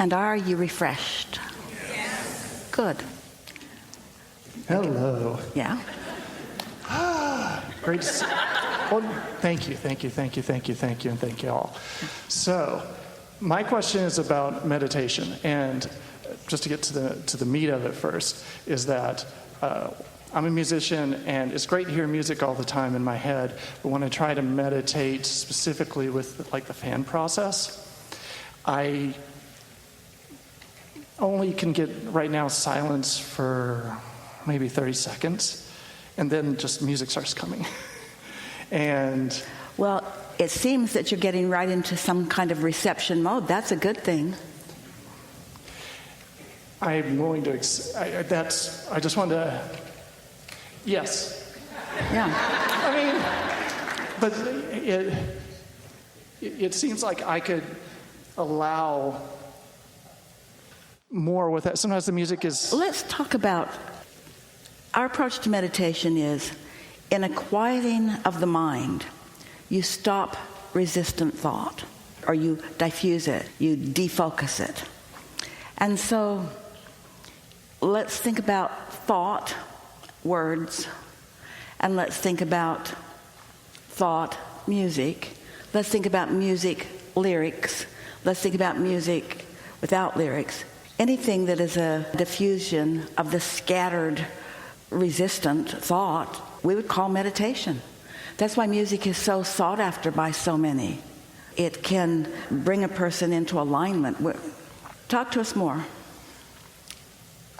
And are you refreshed? Yes. Good. Hello. Yeah. Great to see. Well, thank you, and thank you all. So, my question is about meditation, and just to get to the meat of it first, is that I'm a musician, and it's great to hear music all the time in my head, but when I try to meditate specifically with like the fan process, I only can get right now silence for maybe 30 seconds, and then just music starts coming. And well, it seems that you're getting right into some kind of reception mode. That's a good thing. I'm willing to. I just wanted to. Yes. Yeah. I mean, but it seems like I could allow more with that. Sometimes the music is. Let's talk about our approach to meditation is in a quieting of the mind. You stop resistant thought, or you diffuse it, you defocus it. And so let's think about thought, words, and let's think about thought, music. Let's think about music, lyrics. Let's think about music without lyrics. Anything that is a diffusion of the scattered, resistant thought, we would call meditation. That's why music is so sought after by so many. It can bring a person into alignment. Talk to us more.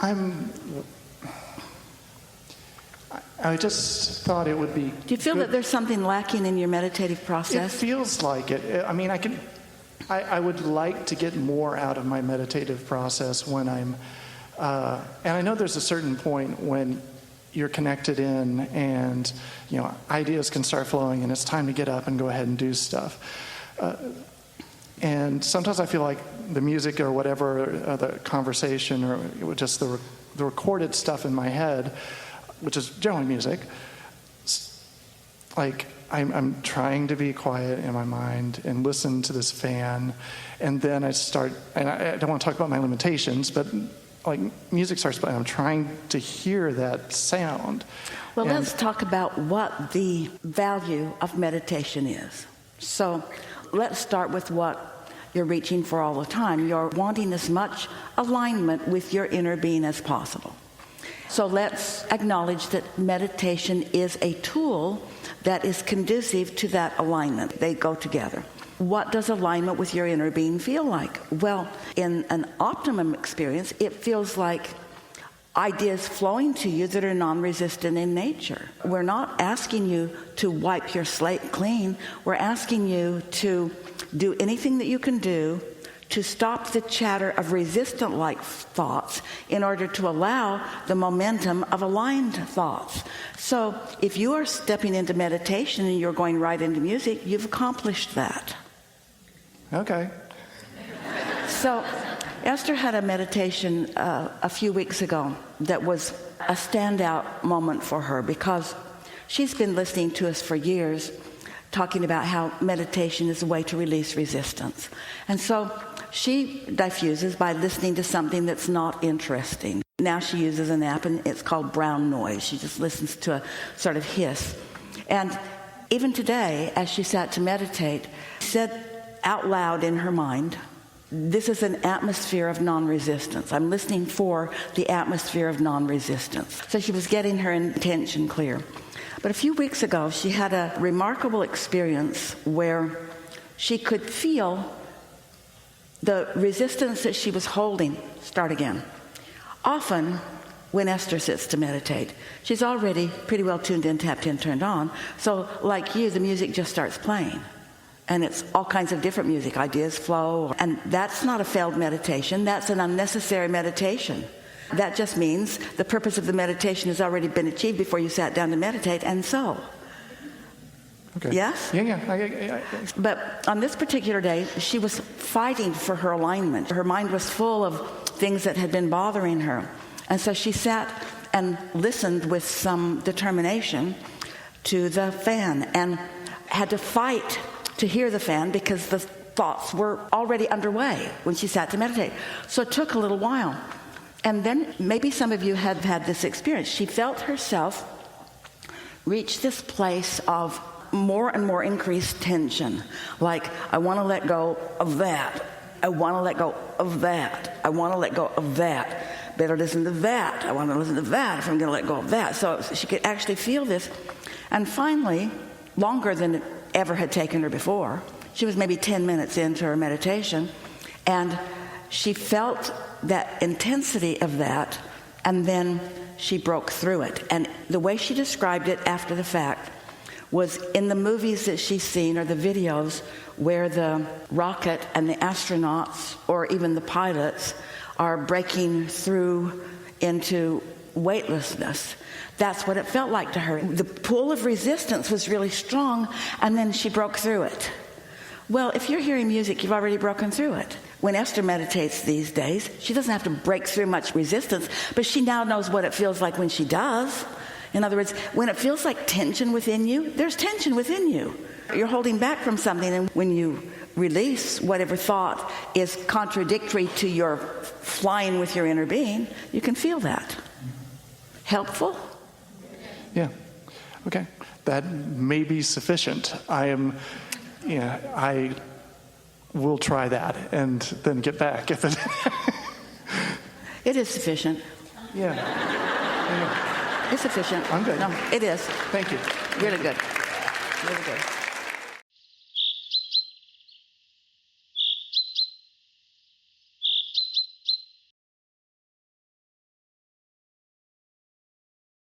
I just thought it would be. Do you feel that there's something lacking in your meditative process? It feels like it. I mean, I would like to get more out of my meditative process when I'm, and I know there's a certain point when you're connected in, and ideas can start flowing, and it's time to get up and go ahead and do stuff. And sometimes I feel like the music or whatever, the conversation or just the recorded stuff in my head, which is generally music, like I'm trying to be quiet in my mind and listen to this fan, and then I start, and I don't want to talk about my limitations, but like music starts playing, I'm trying to hear that sound. Well, let's talk about what the value of meditation is. So let's start with what you're reaching for all the time. You're wanting as much alignment with your inner being as possible. So let's acknowledge that meditation is a tool that is conducive to that alignment. They go together. What does alignment with your inner being feel like? Well, in an optimum experience, it feels like ideas flowing to you that are non-resistant in nature. We're not asking you to wipe your slate clean. We're asking you to do anything that you can do to stop the chatter of resistant-like thoughts in order to allow the momentum of aligned thoughts. So if you are stepping into meditation and you're going right into music, you've accomplished that. Okay. So Esther had a meditation a few weeks ago that was a standout moment for her because she's been listening to us for years talking about how meditation is a way to release resistance. And so she diffuses by listening to something that's not interesting. Now she uses an app, and it's called brown noise. She just listens to a sort of hiss. And even today, as she sat to meditate, she said out loud in her mind, this is an atmosphere of non-resistance. I'm listening for the atmosphere of non-resistance. So she was getting her intention clear. But a few weeks ago, she had a remarkable experience where she could feel the resistance that she was holding start again. Often, when Esther sits to meditate, she's already pretty well tuned in, tapped in, turned on. So, like you, the music just starts playing. And it's all kinds of different music. Ideas flow. And that's not a failed meditation. That's an unnecessary meditation. That just means the purpose of the meditation has already been achieved before you sat down to meditate, and so. Okay. Yes? Yeah. But on this particular day, she was fighting for her alignment. Her mind was full of things that had been bothering her. And so she sat and listened with some determination to the fan and had to fight to hear the fan because the thoughts were already underway when she sat to meditate. So it took a little while. And then maybe some of you have had this experience. She felt herself reach this place of more and more increased tension. Like, I want to let go of that. I want to let go of that. I want to let go of that. Better listen to that. I want to listen to that if I'm going to let go of that. So she could actually feel this. And finally, longer than it ever had taken her before, she was maybe 10 minutes into her meditation, and she felt that intensity of that, and then she broke through it. And the way she described it after the fact was in the movies that she's seen or the videos where the rocket and the astronauts or even the pilots are breaking through into weightlessness. That's what it felt like to her. The pull of resistance was really strong, and then she broke through it. Well, if you're hearing music, you've already broken through it. When Esther meditates these days, she doesn't have to break through much resistance, but she now knows what it feels like when she does. In other words, when it feels like tension within you, there's tension within you. You're holding back from something, and when you release whatever thought is contradictory to your flying with your inner being, you can feel that. Helpful? Yeah. Okay. That may be sufficient. I will try that and then get back if it. It is sufficient. Yeah. It's sufficient. I'm good. No, it is. Thank you. Really good. Really good.